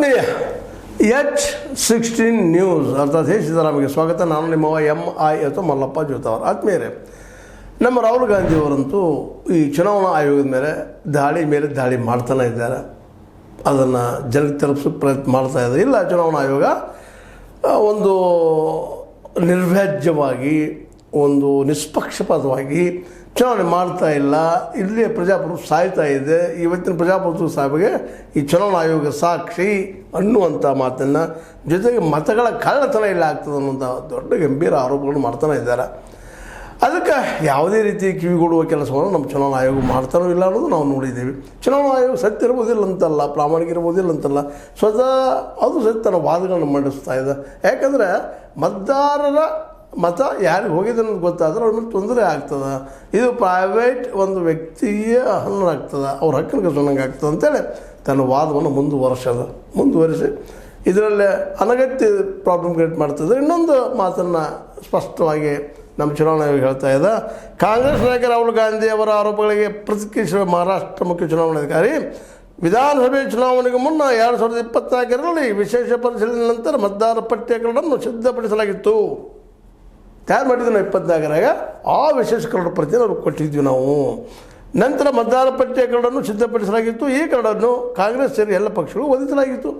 ಆತ್ಮೀಯ H16 news ಅರ್ಥಾತ್ ಸಿದ್ದರಾಮಯ್ಯ ಸ್ವಾಗತ. ನಾನು ನಿಮ್ಮವ MI ಅಥವಾ ಮಲ್ಲಪ್ಪ ಜೋತವರ್. ಆತ್ಮೀಯರೇ, ನಮ್ಮ ರಾಹುಲ್ ಗಾಂಧಿಯವರಂತೂ ಈ ಚುನಾವಣಾ ಆಯೋಗದ ಮೇಲೆ ದಾಳಿ ಮಾಡ್ತಾನೆ ಇದ್ದಾರೆ. ಅದನ್ನು ಜನಕ್ಕೆ ತಲುಪಿಸೋಕ್ಕೆ ಪ್ರಯತ್ನ ಮಾಡ್ತಾ ಇದ್ದಾರೆ. ಇಲ್ಲ, ಚುನಾವಣಾ ಆಯೋಗ ಒಂದು ನಿರ್ವ್ಯಾಜ್ಯವಾಗಿ ಒಂದು ನಿಷ್ಪಕ್ಷಪಾತವಾಗಿ ಚುನಾವಣೆ ಮಾಡ್ತಾ ಇಲ್ಲ, ಇಲ್ಲಿಯೇ ಪ್ರಜಾಪ್ರಭುತ್ವ ಸಾಯ್ತಾ ಇದೆ, ಇವತ್ತಿನ ಪ್ರಜಾಪ್ರಭುತ್ವ ಸಾಯಿಗೆ ಈ ಚುನಾವಣಾ ಆಯೋಗ ಸಾಕ್ಷಿ ಅನ್ನುವಂಥ ಮಾತನ್ನು, ಜೊತೆಗೆ ಮತಗಳ ಕಳ್ಳತನ ಇಲ್ಲ ಆಗ್ತದೆ ಅನ್ನುವಂಥ ದೊಡ್ಡ ಗಂಭೀರ ಆರೋಪಗಳನ್ನು ಮಾಡ್ತಾನೆ ಇದ್ದಾರೆ. ಅದಕ್ಕೆ ಯಾವುದೇ ರೀತಿ ಕಿವಿಗೊಡುವ ಕೆಲಸವನ್ನು ನಮ್ಮ ಚುನಾವಣಾ ಆಯೋಗ ಮಾಡ್ತಾನೋ ಇಲ್ಲ ಅನ್ನೋದು ನಾವು ನೋಡಿದ್ದೀವಿ. ಚುನಾವಣಾ ಆಯೋಗ ಸತ್ಯ ಇರ್ಬೋದಿಲ್ಲ ಅಂತಲ್ಲ, ಪ್ರಾಮಾಣಿಕ ಇರ್ಬೋದಿಲ್ಲ ಅಂತಲ್ಲ, ಸ್ವತಃ ಅದು ಸತ್ಯ ತನ್ನ ವಾದಗಳನ್ನು ಮಂಡಿಸ್ತಾ ಇದೆ. ಯಾಕಂದರೆ ಮತದಾರರ ಮತ ಯಾರಿಗೆ ಹೋಗಿದೆ ಅನ್ನೋದು ಗೊತ್ತಾದ್ರೆ ಅವ್ರ ಮೇಲೆ ತೊಂದರೆ ಆಗ್ತದೆ. ಇದು ಪ್ರೈವೇಟ್ ಒಂದು ವ್ಯಕ್ತಿಯ ಹಣ್ಣಾಗ್ತದೆ, ಅವ್ರ ಹಕ್ಕನ್ನು ಕಸ್ಕೊಂಡಂಗೆ ಆಗ್ತದೆ ಅಂತೇಳಿ ತನ್ನ ವಾದವನ್ನು ಮುಂದುವರಿಸಿ ಇದರಲ್ಲೇ ಅನಗತ್ಯ ಪ್ರಾಬ್ಲಮ್ ಕ್ರಿಯೇಟ್ ಮಾಡ್ತಿದ್ರೆ. ಇನ್ನೊಂದು ಮಾತನ್ನು ಸ್ಪಷ್ಟವಾಗಿ ನಮ್ಮ ಚುನಾವಣಾ ಆಯೋಗ ಹೇಳ್ತಾ ಇದೆ. ಕಾಂಗ್ರೆಸ್ ನಾಯಕ ರಾಹುಲ್ ಗಾಂಧಿ ಅವರ ಆರೋಪಗಳಿಗೆ ಪ್ರತಿಕ್ರಿಯಿಸಿರುವ ಮಹಾರಾಷ್ಟ್ರ ಮುಖ್ಯ ಚುನಾವಣಾಧಿಕಾರಿ, ವಿಧಾನಸಭೆ ಚುನಾವಣೆಗೆ ಮುನ್ನ 2024ರಲ್ಲಿ ವಿಶೇಷ ಪರಿಶೀಲನೆ ನಂತರ ಮತದಾರರ ಪಟ್ಟಿಗಳನ್ನು ಸಿದ್ಧಪಡಿಸಲಾಗಿತ್ತು. ತಯಾರು ಮಾಡಿದ್ವಿ ನಾವು 24ರಾಗ, ಆ ವಿಶೇಷ ಕರಡು ಪ್ರತಿಯನ್ನು ಅವ್ರಿಗೆ ಕೊಟ್ಟಿದ್ವಿ ನಾವು. ನಂತರ ಮತದಾರರ ಪಟ್ಟಿಯ ಕರಡನ್ನು ಸಿದ್ಧಪಡಿಸಲಾಗಿತ್ತು. ಈ ಕರಡನ್ನು ಕಾಂಗ್ರೆಸ್ ಸೇರಿ ಎಲ್ಲ ಪಕ್ಷಗಳು ಒದಗಿಸಲಾಗಿತ್ತು.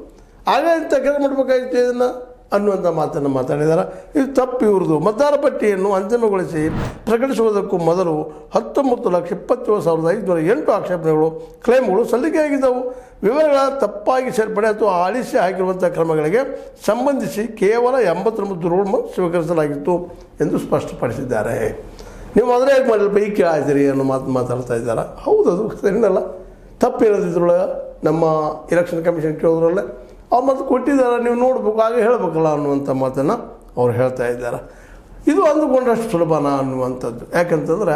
ಆಗ ಇಂಥ ಕೆಲಸ ಮಾಡಬೇಕಾಗಿತ್ತು ಇದನ್ನು ಅನ್ನುವಂಥ ಮಾತನ್ನು ಮಾತಾಡಿದ್ದಾರೆ. ಇದು ತಪ್ಪು ಇವ್ರದ್ದು. ಮತದಾರರ ಪಟ್ಟಿಯನ್ನು ಅಂತಿಮಗೊಳಿಸಿ ಪ್ರಕಟಿಸುವುದಕ್ಕೂ ಮೊದಲು 19,27,508 ಆಕ್ಷೇಪಣೆಗಳು, ಕ್ಲೇಮ್ಗಳು ಸಲ್ಲಿಕೆಯಾಗಿದ್ದವು. ವಿವರಗಳ ತಪ್ಪಾಗಿ ಸೇರ್ಪಡೆ ಅಥವಾ ಅಳಿಸಿ ಹಾಕಿರುವಂಥ ಕ್ರಮಗಳಿಗೆ ಸಂಬಂಧಿಸಿ ಕೇವಲ 89 ದೂರುಗಳನ್ನು ಸ್ವೀಕರಿಸಲಾಗಿತ್ತು ಎಂದು ಸ್ಪಷ್ಟಪಡಿಸಿದ್ದಾರೆ. ನೀವು ಮೊದಲೇ ಹೇಗೆ ಮಾಡಲಿ ಬೈಕ್ ಹಾಜರಿ ಅನ್ನೋ ಮಾತಾಡ್ತಾ ಇದ್ದಾರೆ. ಹೌದು, ಅದು ಸರಿನಲ್ಲ, ತಪ್ಪೇನದು ಇದ್ರೊಳಗೆ. ನಮ್ಮ ಎಲೆಕ್ಷನ್ ಕಮಿಷನ್ ಕೇಳೋದ್ರಲ್ಲೇ ಅವ್ರು ಮತ್ತು ಕೊಟ್ಟಿದ್ದಾರೆ, ನೀವು ನೋಡ್ಬೇಕು, ಹಾಗೆ ಹೇಳಬೇಕಲ್ಲ ಅನ್ನುವಂಥ ಮಾತನ್ನು ಅವ್ರು ಹೇಳ್ತಾ ಇದ್ದಾರೆ. ಇದು ಅಂದುಕೊಂಡಷ್ಟು ಸುಲಭನ ಅನ್ನುವಂಥದ್ದು. ಯಾಕಂತಂದ್ರೆ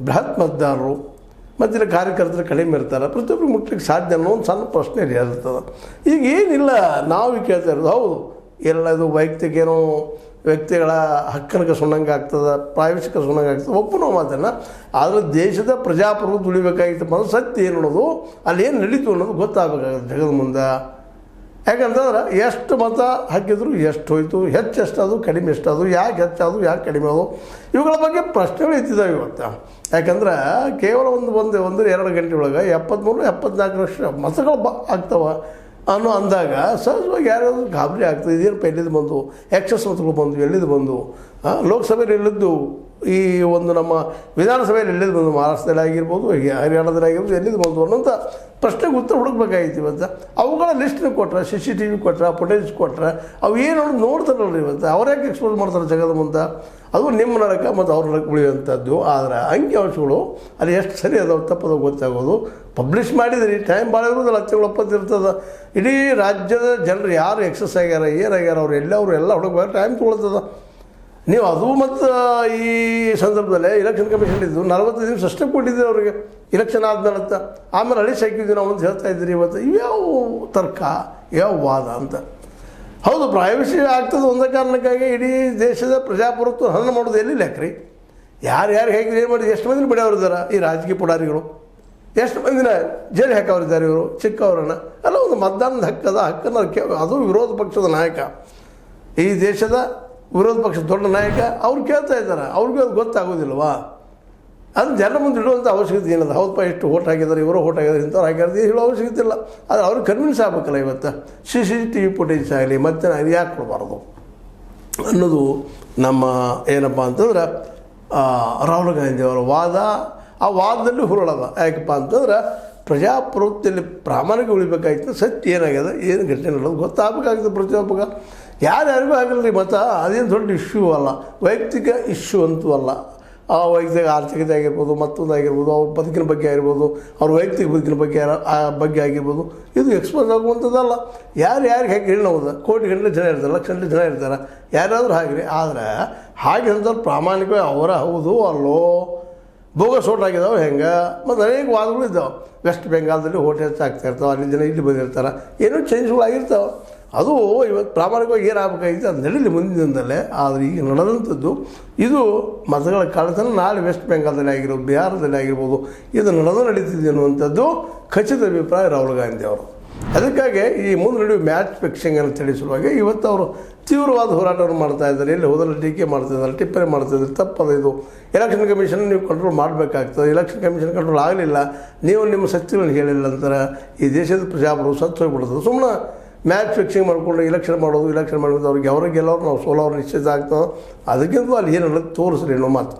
ಬೃಹತ್ ಮತದಾರರು ಮತ್ತು ಇಲ್ಲಿ ಕಾರ್ಯಕರ್ತರು ಕಡಿಮೆ ಇರ್ತಾರೆ, ಪ್ರತಿಯೊಬ್ಬರು ಮುಟ್ಲಿಕ್ಕೆ ಸಾಧ್ಯ ಅನ್ನೋ ಒಂದು ಸಣ್ಣ ಪ್ರಶ್ನೆ ಇರ್ತದೆ. ಈಗ ಏನಿಲ್ಲ, ನಾವು ಕೇಳ್ತಾ ಇರೋದು ಹೌದು, ಎಲ್ಲದು ವೈಯಕ್ತಿಕೇನೋ ವ್ಯಕ್ತಿಗಳ ಹಕ್ಕನ್ನು ಕಸ್ಕೊಂಡಂಗೆ ಆಗ್ತದೆ, ಪ್ರೈವಸಿ ಕಸ್ಕೊಂಡಂಗೆ ಆಗ್ತದೆ, ಒಪ್ಪನೋ ಮಾತನ್ನು. ಆದರೆ ದೇಶದ ಪ್ರಜಾಪ್ರಭುತ್ವ ಉಳಿಬೇಕಾಗಿತ್ತಪ್ಪ ಅಂದ್ರೆ ಸತ್ಯ ಏನು ಅನ್ನೋದು, ಅಲ್ಲಿ ಏನು ನಡೀತು ಅನ್ನೋದು ಗೊತ್ತಾಗಬೇಕಾಗುತ್ತೆ ಜಗದ ಮುಂದೆ. ಯಾಕಂತಂದ್ರೆ ಎಷ್ಟು ಮತ ಹಾಕಿದ್ರು ಎಷ್ಟು ಹೋಯಿತು, ಹೆಚ್ಚೆಷ್ಟದು ಕಡಿಮೆ ಎಷ್ಟದು, ಯಾಕೆ ಹೆಚ್ಚಾದು ಯಾಕೆ ಕಡಿಮೆ ಅದು, ಇವುಗಳ ಬಗ್ಗೆ ಪ್ರಶ್ನೆಗಳು ಇದ್ದಿದ್ದಾವೆ ಇವತ್ತು. ಯಾಕಂದ್ರೆ ಕೇವಲ ಒಂದು 2 ಗಂಟೆ ಒಳಗೆ 73-74 ಲಕ್ಷ ಮತಗಳು ಆಗ್ತವೆ ಅನ್ನೋ ಅಂದಾಗ ಸಹಜವಾಗಿ ಯಾರಾದರೂ ಗಾಬರಿ ಆಗ್ತದೆ. ಇದೇನಪ್ಪ ಎಲ್ಲಿದ್ದು ಬಂದು, ಎಕ್ಸಸ್ ಮತಗಳು ಬಂದು ಎಲ್ಲಿದ್ದು ಬಂದು, ಲೋಕಸಭೆಯಲ್ಲಿ ಎಲ್ಲಿದ್ದು, ಈ ಒಂದು ನಮ್ಮ ವಿಧಾನಸಭೆಯಲ್ಲಿ ಎಲ್ಲಿದ್ದು ಬಂದು, ಮಹಾರಾಷ್ಟ್ರದಲ್ಲಿ ಆಗಿರ್ಬೋದು, ಹರಿಯಾಣದಲ್ಲಿ ಆಗಿರ್ಬೋದು, ಎಲ್ಲಿದ್ದು ಬಂದು ಅನ್ನೋಂಥ ಪ್ರಶ್ನೆಗೆ ಉತ್ತರ ಹುಡುಕ್ಬೇಕಾಗಿತ್ತು ಇವತ್ತು. ಅವುಗಳ ಲಿಸ್ಟ್ನ ಕೊಟ್ಟರೆ, CCTV ಕೊಟ್ಟರೆ, ಫುಟೇಜ್ ಕೊಟ್ಟರೆ, ಅವು ಏನು ನೋಡ್ತಾರಲ್ರಿ ಇವತ್ತು. ಅವ್ರ್ಯಾಕೆ ಎಕ್ಸ್ಪೋಸ್ ಮಾಡ್ತಾರೆ ಜಗದ ಮುಂದೆ, ಅದು ನಿಮ್ಮ ನರಕ ಮತ್ತು ಅವ್ರ ನರಕ ಉಳಿಯುವಂಥದ್ದು. ಆದರೆ ಅಂಕಿಅಂಶಗಳು ಅಲ್ಲಿ ಎಷ್ಟು ಸರಿ ಅದಾವೆ ತಪ್ಪದ ಗೊತ್ತಾಗೋದು. ಪಬ್ಲಿಷ್ ಮಾಡಿದ್ರಿ, ಟೈಮ್ ಭಾಳ ಇರೋದಿಲ್ಲ, 10-20 ಇರ್ತದೆ. ಇಡೀ ರಾಜ್ಯದ ಜನರು ಯಾರು ಎಕ್ಸಸ್ ಆಗ್ಯಾರ, ಏನಾಗ್ಯಾರ, ಅವ್ರು ಎಲ್ಲ ಹುಡುಕ್ಬೇಕು, ಟೈಮ್ ತೊಗೊಳ್ತದೆ. ನೀವು ಅದು ಮತ್ತು ಈ ಸಂದರ್ಭದಲ್ಲಿ ಎಲೆಕ್ಷನ್ ಕಮಿಷನ್ ಇದ್ದು 40 ದಿವಸ ಅಷ್ಟೇ ಕೊಟ್ಟಿದ್ದೀವಿ ಅವರಿಗೆ, ಎಲೆಕ್ಷನ್ ಆದ್ಮೇಲೆ ಆಮೇಲೆ ಅಳಿಸಿ ಹಾಕಿದ್ವಿ ನಾವು ಅಂತ ಹೇಳ್ತಾ ಇದ್ದೀರಿ. ಇವತ್ತು ಇವ್ಯಾವ ತರ್ಕ, ಯಾವ ವಾದ ಅಂತ. ಹೌದು, ಪ್ರೈವಸಿ ಆಗ್ತದೆ ಒಂದೇ ಕಾರಣಕ್ಕಾಗಿ ಇಡೀ ದೇಶದ ಪ್ರಜಾಪ್ರಭುತ್ವ ಹರಣ ಮಾಡೋದು ಎಲ್ಲಿ ಲೆಕ್ಕ್ರಿ. ಯಾರು ಹೇಗೆ ಏನು ಮಾಡಿ, ಎಷ್ಟು ಮಂದಿನ ಬಿಡೋರಿದ್ದಾರೆ ಈ ರಾಜಕೀಯ ಪುಡಾರಿಗಳು, ಎಷ್ಟು ಮಂದಿನ ಜೈಲು ಹಾಕೋರಿದ್ದಾರೆ ಇವರು ಚಿಕ್ಕವರನ್ನು. ಅಲ್ಲ, ಒಂದು ಮತದಾನದ ಹಕ್ಕನ್ನು ಅದು ವಿರೋಧ ಪಕ್ಷದ ನಾಯಕ, ಈ ದೇಶದ ವಿರೋಧ ಪಕ್ಷದ ದೊಡ್ಡ ನಾಯಕ, ಅವ್ರು ಕೇಳ್ತಾ ಇದ್ದಾರೆ. ಅವ್ರಿಗೂ ಅದು ಗೊತ್ತಾಗೋದಿಲ್ವಾ? ಅದು ಜನರ ಮುಂದೆ ಇಡುವಂಥ ಅವಶ್ಯಕತೆ ಏನದ? ಹೌದಪ್ಪ, ಎಷ್ಟು ಓಟ್ ಹಾಕಿದ್ದಾರೆ, ಇವರು ಓಟ್ ಹಾಕಿದ್ದಾರೆ, ಇಂಥವ್ರು ಹಾಕಿದ್ದಾರೆ, ಹೇಳೋ ಅವಶ್ಯಕತೆ ಇಲ್ಲ. ಆದರೆ ಅವ್ರಿಗೆ ಕನ್ವಿನ್ಸ್ ಆಗಬೇಕಲ್ಲ. ಇವತ್ತು CCTV ಫುಟೇಜ್ ಆಗಲಿ ಮತ್ತೆ ಯಾಕೆ ಕೊಡಬಾರ್ದು ಅನ್ನೋದು ನಮ್ಮ ಏನಪ್ಪ ಅಂತಂದ್ರೆ ರಾಹುಲ್ ಗಾಂಧಿಯವರ ವಾದ. ಆ ವಾದದಲ್ಲಿ ಹುರುಳದ. ಯಾಕಪ್ಪ ಅಂತಂದ್ರೆ ಪ್ರಜಾಪ್ರಭುತ್ವದಲ್ಲಿ ಪ್ರಾಮಾಣಿಕ ಉಳಿಬೇಕಾಗಿತ್ತು. ಸತ್ಯ ಏನಾಗಿದೆ, ಏನು ಘಟನೆ ನಡೆದು ಗೊತ್ತಾಗಬೇಕಾಗಿತ್ತು ಪ್ರತಿಯೊಬ್ಬಗ. ಯಾರ್ಯಾರಿಗೂ ಆಗಿರಲಿ ಮತ, ಅದೇನು ದೊಡ್ಡ ಇಶ್ಯೂ ಅಲ್ಲ, ವೈಯಕ್ತಿಕ ಇಶ್ಯೂ ಅಂತೂ ಅಲ್ಲ. ಆ ವೈಯಕ್ತಿಕ ಆರ್ಥಿಕತೆ ಆಗಿರ್ಬೋದು, ಮತ್ತೊಂದು ಆಗಿರ್ಬೋದು, ಅವ್ರ ಬದುಕಿನ ಬಗ್ಗೆ ಆಗಿರ್ಬೋದು, ಅವ್ರ ವೈಯಕ್ತಿಕ ಬದುಕಿನ ಬಗ್ಗೆ ಆಗಿರ್ಬೋದು, ಇದು ಎಕ್ಸ್ಪೋಸ್ ಆಗುವಂಥದ್ದಲ್ಲ. ಯಾರಿಗೆ ಹೇಗೆ ಹೇಳೋದು, ಕೋಟಿ ಗಂಟೆ ಜನ ಇರ್ತಾರೆ, ಲಕ್ಷ ಗಂಟೆ ಜನ ಇರ್ತಾರೆ, ಯಾರಾದರೂ ಹಾಗೆ. ಆದರೆ ಹಾಗೆ ಅಂತಂದ್ರೆ ಪ್ರಾಮಾಣಿಕವಾಗಿ ಅವರ ಹೌದು ಅಲ್ಲೋ ಬೋಗಸ್ ಓಟ್ ಆಗಿದ್ದಾವೆ ಹೆಂಗೆ. ಮತ್ತು ಅನೇಕ ವಾದಗಳು ಇದ್ದಾವೆ. ವೆಸ್ಟ್ ಬೆಂಗಾಲ್ದಲ್ಲಿ ಓಟ್ ಹೆಚ್ಚಾಗ್ತಾ ಇರ್ತಾವೆ, ಅಲ್ಲಿ ಜನ ಇಲ್ಲಿ ಬಂದಿರ್ತಾರೆ, ಏನೋ ಚೇಂಜ್ಗಳು ಆಗಿರ್ತಾವೆ. ಅದು ಇವತ್ತು ಪ್ರಾಮಾಣಿಕವಾಗಿ ಏನಾಗಬೇಕಾಗಿತ್ತು ಅದು ನಡೀಲಿ ಮುಂದಿನ ದಿನದಲ್ಲೇ. ಆದರೆ ಈಗ ನಡೆದಂಥದ್ದು ಇದು ಮತಗಳ ಕಳ್ಳತನ ನಾಳೆ ವೆಸ್ಟ್ ಬೆಂಗಾಲ್ದಲ್ಲಿ ಆಗಿರ್ಬೋದು, ಬಿಹಾರದಲ್ಲಿ ಆಗಿರ್ಬೋದು, ಇದು ನಡೀತಿದೆ ಅನ್ನುವಂಥದ್ದು ಖಚಿತ ಅಭಿಪ್ರಾಯ ರಾಹುಲ್ ಗಾಂಧಿ ಅವರು. ಅದಕ್ಕಾಗಿ ಈ ಮುಂದೆ ನಡೆಯುವ ಮ್ಯಾಚ್ ಫಿಕ್ಸಿಂಗನ್ನು ತಿಳಿಸುವಾಗ ಇವತ್ತು ಅವರು ತೀವ್ರವಾದ ಹೋರಾಟವನ್ನು ಮಾಡ್ತಾ ಇದ್ದಾರೆ. ಎಲ್ಲಿ ಹೋದಲ್ಲಿ ಟೀಕೆ ಮಾಡ್ತಿದ್ದಾರೆ, ಟಿಪ್ಪಣಿ ಮಾಡ್ತಿದ್ದಾರೆ. ತಪ್ಪದ ಇದು. ಎಲೆಕ್ಷನ್ ಕಮಿಷನ್ ನೀವು ಕಂಟ್ರೋಲ್ ಮಾಡಬೇಕಾಗ್ತದೆ. ಎಲೆಕ್ಷನ್ ಕಮಿಷನ್ ಕಂಟ್ರೋಲ್ ಆಗಲಿಲ್ಲ, ನೀವು ನಿಮ್ಮ ಶಕ್ತಿಗಳನ್ನು ಹೇಳಿಲ್ಲ ಅಂತಾರೆ ಈ ದೇಶದ ಪ್ರಜಾಪ್ರಭು ಸತ್ತು ಹೋಗ್ಬಿಡ್ತದೆ. ಸುಮ್ಮನೆ ಮ್ಯಾಚ್ ಫಿಕ್ಸಿಂಗ್ ಮಾಡಿಕೊಂಡು ಎಲೆಕ್ಷನ್ ಮಾಡೋದು ಅವ್ರಿಗೆ ಗೆಲ್ಲೋರು ನಾವು ಸೋಲೋರು ನಿಶ್ಚಿತ ಆಗ್ತದೆ. ಅದಕ್ಕಿಂತ ಅಲ್ಲಿ ಏನು ತೋರಿಸ್ರಿ ಅನ್ನೋ ಮಾತು.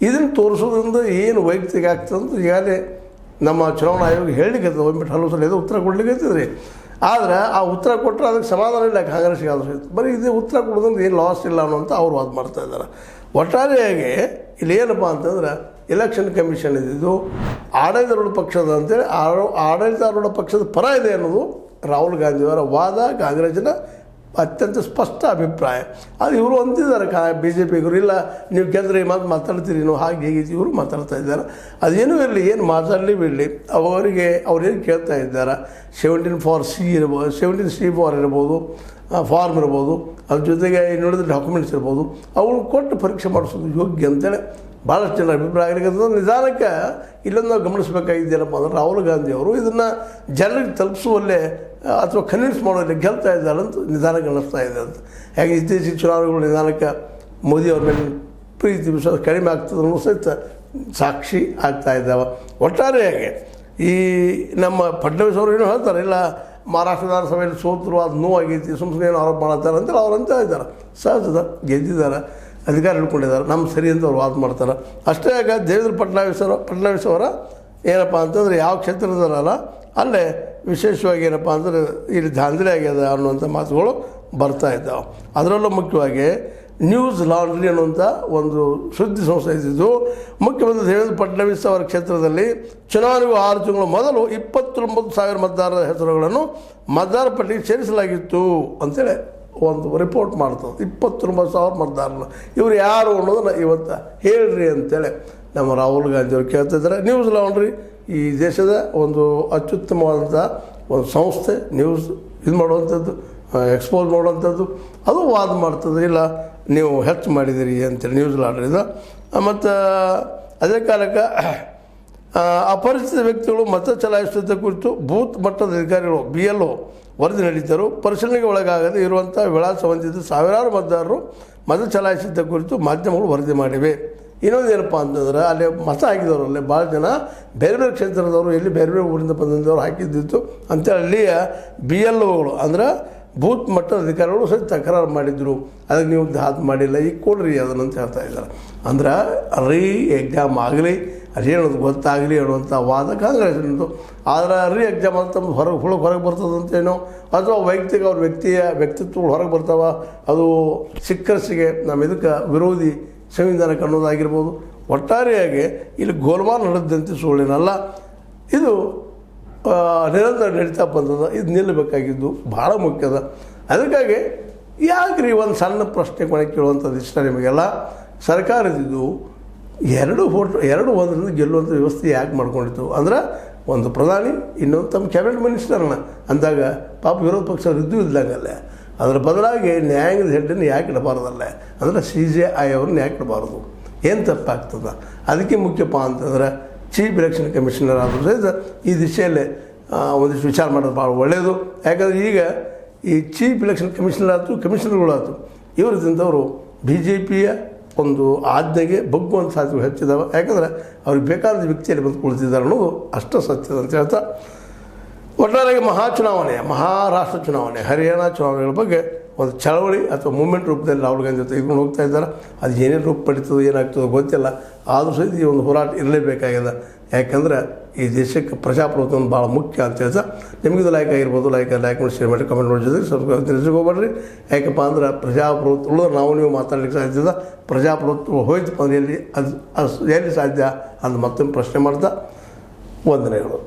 ಇದನ್ನು ತೋರಿಸೋದ್ರಿಂದ ಏನು ವೈಯಕ್ತಿಕ ಆಗ್ತದೆ ಅಂತ ಈಗಾಗಲೇ ನಮ್ಮ ಚುನಾವಣಾ ಆಯೋಗ ಹೇಳಲಿಕ್ಕೆ ಹೋಗ್ಬಿಟ್ಟು ಹಲವು ಸಲ ಉತ್ತರ ಕೊಡ್ಲಿಕ್ಕೆ ರೀ. ಆದರೆ ಆ ಉತ್ತರ ಕೊಟ್ಟರೆ ಅದಕ್ಕೆ ಸಮಾಧಾನ ಇಲ್ಲ ಕಾಂಗ್ರೆಸ್ಗೆ. ಆದರೂ ಬರೀ ಇದು ಉತ್ತರ ಕೊಡೋದ್ರಿಂದ ಏನು ಲಾಸ್ ಇಲ್ಲ ಅನ್ನೋಂಥ ಅವ್ರು ವಾದ ಮಾಡ್ತಾ ಇದ್ದಾರೆ. ಒಟ್ಟಾರೆಯಾಗಿ ಇಲ್ಲಿ ಏನಪ್ಪ ಅಂತಂದ್ರೆ ಎಲೆಕ್ಷನ್ ಕಮಿಷನ್ ಇದ್ದಿದ್ದು ಆಡಳಿತಾರೂಢ ಪಕ್ಷದ ಅಂತೇಳಿ ಆಡಳಿತಾರೂಢ ಪಕ್ಷದ ಪರ ಇದೆ ಅನ್ನೋದು ರಾಹುಲ್ ಗಾಂಧಿಯವರ ವಾದ, ಕಾಂಗ್ರೆಸ್ಸಿನ ಅತ್ಯಂತ ಸ್ಪಷ್ಟ ಅಭಿಪ್ರಾಯ. ಅದು ಇವರು ಅಂತಿದ್ದಾರೆ ಬಿ ಜೆ ಪಿಗರು, ಇಲ್ಲ ನೀವು ಗೆದ್ದರೆ ಮಾತಾಡ್ತೀರಿ ನೀವು ಹಾಗೆ ಹೀಗೆ ಇವರು ಮಾತಾಡ್ತಾ ಇದ್ದಾರೆ. ಅದೇನೂ ಇರಲಿ, ಏನು ಮಾತಾಡಲಿ ಬಿಡಲಿ, ಅವ್ರೇನು ಕೇಳ್ತಾ ಇದ್ದಾರೆ 17(c) ಇರ್ಬೋದು, 17(c) ಇರ್ಬೋದು, ಫಾರ್ಮ್ ಇರ್ಬೋದು, ಅದ್ರ ಜೊತೆಗೆ ಇನ್ನುಳಿದ ಡಾಕ್ಯುಮೆಂಟ್ಸ್ ಇರ್ಬೋದು, ಅವು ಕೊಟ್ಟು ಪರೀಕ್ಷೆ ಮಾಡಿಸೋದು ಯೋಗ್ಯ ಅಂತೇಳಿ ಭಾಳಷ್ಟು ಜನ ಅಭಿಪ್ರಾಯ ಆಗಿರ್ತದೆ. ನಿಧಾನಕ್ಕೆ ಇಲ್ಲೊಂದು ನಾವು ಗಮನಿಸಬೇಕಾಗಿದ್ದೇನಪ್ಪ ಅಂದ್ರೆ ರಾಹುಲ್ ಗಾಂಧಿ ಅವರು ಇದನ್ನು ಜನರಿಗೆ ತಲುಪಿಸುವಲ್ಲೇ ಅಥವಾ ಕನ್ವಿನ್ಸ್ ಮಾಡೋಲ್ಲಿ ಗೆಲ್ತಾ ಇದ್ದಾರೆ ಅಂತ ನಿಧಾನಕ್ಕೆ ಅನ್ನಿಸ್ತಾ ಇದೆ ಅಂತ. ಹಾಗೆ ಇತ್ತೀಚಿನ ಚುನಾವಣೆಗಳು ನಿಧಾನಕ್ಕೆ ಮೋದಿ ಅವ್ರ ಮೇಲೆ ಪ್ರೀತಿ ವಿಶ್ವಾಸ ಕಡಿಮೆ ಆಗ್ತದೆ ಅನ್ನೋ ಸಹಿತ ಸಾಕ್ಷಿ ಆಗ್ತಾ ಇದ್ದಾವೆ. ಒಟ್ಟಾರೆಯಾಗಿ ಈ ನಮ್ಮ ಫಡ್ನವೀಸ್ ಅವರು ಏನೋ ಹೇಳ್ತಾರೆ, ಇಲ್ಲ ಮಹಾರಾಷ್ಟ್ರ ವಿಧಾನಸಭೆಯಲ್ಲಿ ಸೋತರು, ಅದು ನೋವಾಗೈತಿ, ಸುಮ್ಮನೆ ಏನು ಆರೋಪ ಮಾಡ್ತಾರೆ ಅಂತೇಳಿ ಅವ್ರು ಅಂತ ಇದ್ದಾರೆ. ಸಹಜದ ಗೆದ್ದಿದ್ದಾರೆ, ಅಧಿಕಾರ ಹಿಡ್ಕೊಂಡಿದ್ದಾರೆ, ನಮ್ಮ ಸರಿ ಅಂತ ಅವ್ರು ವಾದ ಮಾಡ್ತಾರೆ. ಅಷ್ಟೇ ಆಗ ದೇವೇಂದ್ರ ಫಡ್ನವೀಸ್ ಅವರ ಏನಪ್ಪ ಅಂತಂದರೆ ಯಾವ ಕ್ಷೇತ್ರದಲ್ಲ ಅಲ್ಲೇ ವಿಶೇಷವಾಗಿ ಏನಪ್ಪ ಅಂದರೆ ಇಲ್ಲಿ ಧಾಂಧಲೆ ಆಗ್ಯದ ಅನ್ನುವಂಥ ಮಾತುಗಳು ಬರ್ತಾ ಇದ್ದಾವೆ. ಅದರಲ್ಲೂ ಮುಖ್ಯವಾಗಿ ನ್ಯೂಸ್ ಲಾಂಡ್ರಿ ಅನ್ನುವಂಥ ಒಂದು ಸುದ್ದಿ ಸಂಸ್ಥೆ ಇದ್ದಿದ್ದು ಮುಖ್ಯಮಂತ್ರಿ ದೇವೇಂದ್ರ ಫಡ್ನವೀಸ್ ಅವರ ಕ್ಷೇತ್ರದಲ್ಲಿ ಚುನಾವಣೆಗೂ 6 ತಿಂಗಳ ಮೊದಲು 29,000 ಮತದಾರರ ಹೆಸರುಗಳನ್ನು ಮತದಾರ ಪಟ್ಟಿಗೆ ಸೇರಿಸಲಾಗಿತ್ತು ಅಂತೇಳಿ ಒಂದು ರಿಪೋರ್ಟ್ ಮಾಡ್ತದೆ. 29,000 ಮತದಾರರು ಇವರು ಯಾರು ಅನ್ನೋದನ್ನು ಇವತ್ತು ಹೇಳ್ರಿ ಅಂತೇಳಿ ನಮ್ಮ ರಾಹುಲ್ ಗಾಂಧಿಯವರು ಕೇಳ್ತಿದ್ದಾರೆ. ನ್ಯೂಸ್ ಲಾಂಡ್ರಿ ಈ ದೇಶದ ಒಂದು ಅತ್ಯುತ್ತಮವಾದಂಥ ಒಂದು ಸಂಸ್ಥೆ, ನ್ಯೂಸ್ ಇದು ಮಾಡುವಂಥದ್ದು, ಎಕ್ಸ್ಪೋಸ್ ಮಾಡುವಂಥದ್ದು, ಅದು ವಾದ ಮಾಡ್ತದೆ, ಇಲ್ಲ ನೀವು ಹೆಚ್ಚು ಮಾಡಿದಿರಿ ಅಂತೇಳಿ ನ್ಯೂಸ್ ಲಾಂಡ್ರಿದು. ಮತ್ತು ಅದೇ ಕಾಲಕ್ಕೆ ಅಪರಿಚಿತ ವ್ಯಕ್ತಿಗಳು ಮತ ಚಲಾಯಿಸಿದ ಕುರಿತು ಬೂತ್ ಮಟ್ಟದ ಅಧಿಕಾರಿಗಳು BLO ವರದಿ ನೀಡಿದ್ದರು. ಪರಿಶೀಲನೆಗೆ ಒಳಗಾಗದೆ ಇರುವಂಥ ವಿಳಾಸ ಹೊಂದಿದ್ದು ಸಾವಿರಾರು ಮತದಾರರು ಮತ ಚಲಾಯಿಸಿದ್ದ ಕುರಿತು ಮಾಧ್ಯಮಗಳು ವರದಿ ಮಾಡಿವೆ. ಇನ್ನೊಂದು ಏನಪ್ಪ ಅಂತಂದ್ರೆ ಅಲ್ಲಿ ಮತ ಹಾಕಿದವರು ಅಲ್ಲೇ ಭಾಳ ಜನ ಬೇರೆ ಬೇರೆ ಕ್ಷೇತ್ರದವರು, ಎಲ್ಲಿ ಬೇರೆ ಬೇರೆ ಊರಿಂದ ಬಂದವರು ಹಾಕಿದ್ದಿತ್ತು ಅಂತೇಳಿ ಅಲ್ಲಿಯ BLOಗಳು ಅಂದ್ರೆ ಬೂತ್ ಮಟ್ಟದ ಅಧಿಕಾರಿಗಳು ಸಹಿತ ತಕರಾರು ಮಾಡಿದ್ರು. ಅದಕ್ಕೆ ನೀವು ಅದು ಮಾಡಿಲ್ಲ, ಈಗ ಕೊಡ್ರಿ ಅದನ್ನು ಅಂತ ಹೇಳ್ತಾ ಇದ್ದಾರೆ. ಅಂದ್ರೆ ಎಕ್ಸಾಮ್ ಆಗಲಿ ಅದೇನೋದು ಗೊತ್ತಾಗಲಿ ಅನ್ನುವಂಥ ವಾದ ಕಾಂಗ್ರೆಸ್ಸಿನದು. ಆದರೆ ಎಕ್ಸಾಮ್ ಅಂತ ಹೊರಗೆ ಬರ್ತದಂತೇನೋ, ಅಥವಾ ವೈಯಕ್ತಿಕ ಅವ್ರ ವ್ಯಕ್ತಿತ್ವಗಳು ಹೊರಗೆ ಬರ್ತಾವ, ಅದು ಸಿಕ್ಕರ್ಸಿಗೆ ನಮ್ಮ ಇದಕ್ಕೆ ವಿರೋಧಿ ಸಂವಿಧಾನಕ್ಕೆ ಅನ್ನೋದಾಗಿರ್ಬೋದು. ಒಟ್ಟಾರೆಯಾಗಿ ಇಲ್ಲಿ ಗೋಲ್ಮಾಲ್ ನಡೆದಂತೆ ಸುಳ್ಳಿನಲ್ಲ, ಇದು ನಿರಂತರ ನಡೀತಾ ಬಂದದ. ಇದು ನಿಲ್ಲಬೇಕಾಗಿದ್ದು ಭಾಳ ಮುಖ್ಯದ. ಅದಕ್ಕಾಗಿ ಯಾಕ್ರಿ ಒಂದು ಸಣ್ಣ ಪ್ರಶ್ನೆ ಕೊನೆಗೆ ಕೇಳುವಂಥದ್ದು ಇಷ್ಟ ನಿಮಗೆಲ್ಲ, ಸರ್ಕಾರದಿದ್ದು 2 ಒಂದರಿಂದ ಗೆಲ್ಲುವಂಥ ವ್ಯವಸ್ಥೆ ಯಾಕೆ ಮಾಡ್ಕೊಂಡಿತ್ತು ಅಂದ್ರೆ ಒಂದು ಪ್ರಧಾನಿ, ಇನ್ನೊಂದು ತಮ್ಮ ಕ್ಯಾಬಿನೆಟ್ ಮಿನಿಸ್ಟರ್ನ ಅಂದಾಗ ಪಾಪ ವಿರೋಧ ಪಕ್ಷ ಇದ್ದೂ ಇದ್ದಂಗಲ್ಲೇ. ಅದರ ಬದಲಾಗಿ ನ್ಯಾಯಾಂಗದ ಹೆಡ್ಡನ್ನು ಯಾಕೆ ಇಡಬಾರ್ದಲ್ಲ ಅಂದರೆ CJI ಅವ್ರನ್ನ ಯಾಕೆ ಇಡಬಾರ್ದು, ಏನು ತಪ್ಪಾಗ್ತದೆ? ಅದಕ್ಕೆ ಮುಖ್ಯಪ್ಪ ಅಂತಂದ್ರೆ ಚೀಫ್ ಎಲೆಕ್ಷನ್ ಕಮಿಷನರ್ ಆದರೂ ಸಹಿತ ಈ ದಿಶೆಯಲ್ಲೇ ಒಂದಿಷ್ಟು ವಿಚಾರ ಮಾಡೋದು ಭಾಳ ಒಳ್ಳೆಯದು. ಯಾಕಂದರೆ ಈಗ ಈ ಚೀಫ್ ಎಲೆಕ್ಷನ್ ಕಮಿಷನರ್ ಆಯ್ತು, ಕಮಿಷನರ್ಗಳಾಯ್ತು, ಇವರಿದ್ದಂಥವರು BJPಯ ಒಂದು ಆಜ್ಞೆಗೆ ಬಗ್ಗುವಂಥ ಸಾಧ್ಯತೆ ಹೆಚ್ಚಿದ್ದಾವೆ. ಯಾಕಂದರೆ ಅವ್ರಿಗೆ ಬೇಕಾದ ವ್ಯಕ್ತಿಯಲ್ಲಿ ಬಂದು ಕುಳಿತಿದ್ದಾರೆ ಅನ್ನೋದು ಅಷ್ಟು ಸತ್ಯದ ಅಂತ ಹೇಳ್ತಾ, ಒಟ್ಟಾರೆಯಾಗಿ ಮಹಾರಾಷ್ಟ್ರ ಚುನಾವಣೆ, ಹರಿಯಾಣ ಚುನಾವಣೆಗಳ ಬಗ್ಗೆ ಒಂದು ಚಳವಳಿ ಅಥವಾ ಮೂವ್ಮೆಂಟ್ ರೂಪದಲ್ಲಿ ರಾಹುಲ್ ಗಾಂಧಿ ತೆಗೆದುಕೊಂಡು ಹೋಗ್ತಾ ಇದ್ದಾರೆ. ಅದು ಏನೇನು ರೂಪ ಪಡಿತದೋ ಏನಾಗ್ತದೋ ಗೊತ್ತಿಲ್ಲ, ಆದರೂ ಸಹಿತ ಈ ಒಂದು ಹೋರಾಟ ಇರಲೇಬೇಕಾಗಿದೆ. ಯಾಕಂದರೆ ಈ ದೇಶಕ್ಕೆ ಪ್ರಜಾಪ್ರಭುತ್ವ ಭಾಳ ಮುಖ್ಯ ಅಂತ ಹೇಳ್ತಾ, ನಿಮಗಿದು ಲೈಕ್ ಆಗಿರ್ಬೋದು, ಲೈಕ್ ಮಾಡಿ, ಶೇರ್ ಮಾಡಿ, ಕಮೆಂಟ್ ಮಾಡಿ, ಜೊತೆಗೆ ಸಬ್ಸ್ಕ್ರೈಬ್ ತಿಳಿಸ್ಕೋಬೇಡ್ರಿ. ಯಾಕಪ್ಪ ಅಂದ್ರೆ ಪ್ರಜಾಪ್ರಭುತ್ವ ಉಳಿದ್ರೆ ನೀವು ಮಾತಾಡಲಿಕ್ಕೆ ಸಾಧ್ಯದ, ಪ್ರಜಾಪ್ರಭುತ್ವ ಹೋಯ್ತು ಅಂದ್ರೆ ಎಲ್ಲಿ ಸಾಧ್ಯ ಅಂತ ಮತ್ತೊಂದು ಪ್ರಶ್ನೆ ಮಾಡ್ತಾ ವಂದನೆಗಳು.